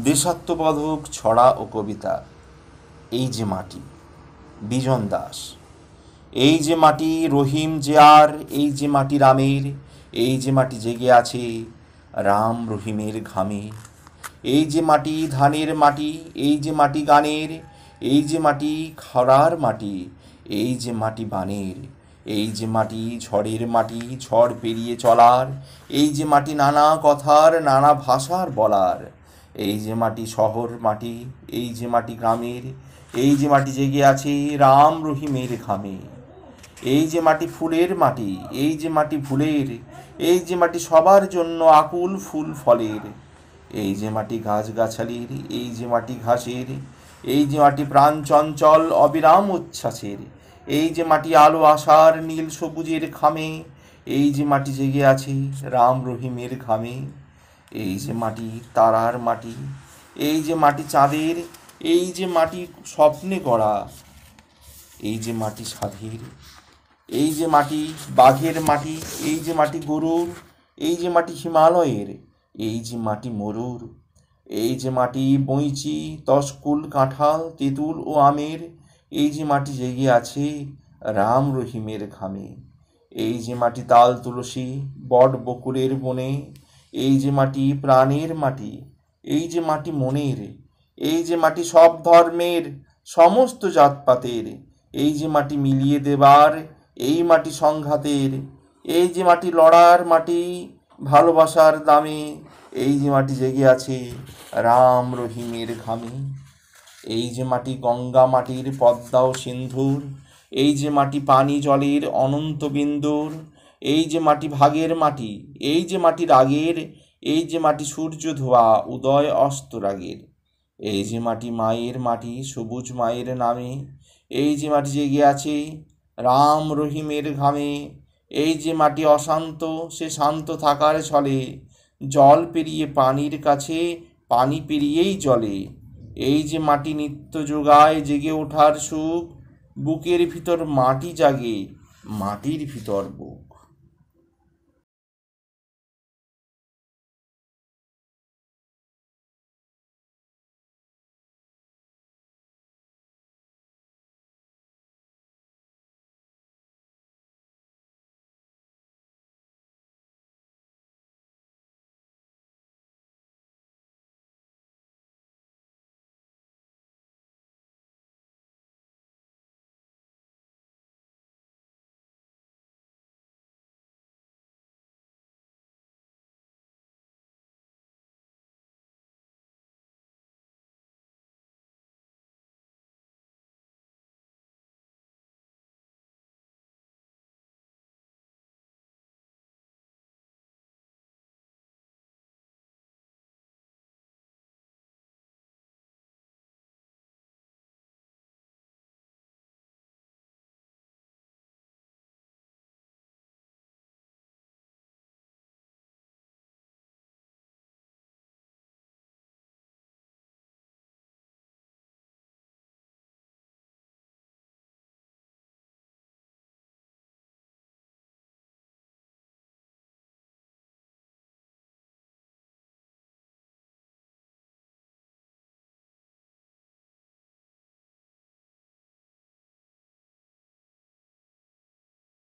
দেশাত্মবোধক ছড়া ও কবিতা। এই যে মাটি, বিজন দাস। এই যে মাটি রহিম জিয়ার, এই যে মাটি রামের, এই যে মাটি জেগে আছে রাম রহিমের ঘামে। এই যে মাটি ধানের মাটি, এই যে মাটি গানের, এই যে মাটি খরার মাটি, এই যে মাটি বানের। এই যে মাটি ঝড়ের মাটি, ঝড় পেরিয়ে চলার, এই যে মাটি নানা কথার নানা ভাষার বলার। এই যে মাটি শহর মাটি, এই যে মাটি গ্রামের, এই যে মাটি জেগে আছে রাম রহিমের ঘামে। এই যে মাটি ফুলের মাটি, এই যে মাটি ফুলের, এই যে মাটি সবার জন্য আকুল ফুল ফলের। এই যে মাটি গাছগাছালির, এই যে মাটি ঘাসের, এই যে মাটি প্রাণ চঞ্চল অবিরাম উচ্ছ্বাসের। এই যে মাটি আলো আশার নীল সবুজের খামে, এই যে মাটি জেগে আছে রাম রহিমের ঘামে। এই যে মাটি তারার মাটি, এই যে মাটি চাঁদের, এই যে মাটি স্বপ্নে গড়া, এই যে মাটি সাধের। এই যে মাটি বাঘের মাটি, এই যে মাটি গরুর, এই যে মাটি হিমালয়ের, এই যে মাটি মরুর। এই যে মাটি বইচি তশকুল কাঁঠাল তেঁতুল ও আমের, এই যে মাটি জেগে আছে রাম রহিমের ঘামে। এই যে মাটি তাল তুলসী বট বকুলের বনে, এই যে মাটি প্রাণের মাটি, এই যে মাটি মনের। এই যে মাটি সব ধর্মের সমস্ত জাতপাতের, এই যে মাটি মিলিয়ে দেবার, এই মাটি সংঘাতের। এই যে মাটি লড়ার মাটি ভালোবাসার দামে, এই যে মাটি জেগে আছে রাম রহিমের ঘামে। এই যে মাটি গঙ্গা মাটির পদ্মা ও সিন্ধুর, এই যে মাটি পানি জলের অনন্ত বিন্দুর। এই যে মাটি ভাগের মাটি, এই যে মাটি রাগের, এই যে মাটি সূর্য ধোয়া উদয় অস্ত রাগের। এই যে মাটি মায়ের মাটি সবুজ মায়ের নামে, এই যে মাটি জেগে আছে রাম রহিমের ঘামে। এই যে মাটি অশান্ত সে শান্ত থাকার ছলে, জল পেরিয়ে পানির কাছে পানি পেরিয়েই জলে। এই যে মাটি নিত্য যোগায় জেগে ওঠার সুখ, বুকের ভিতর মাটি জাগে মাটির ভিতর বুক।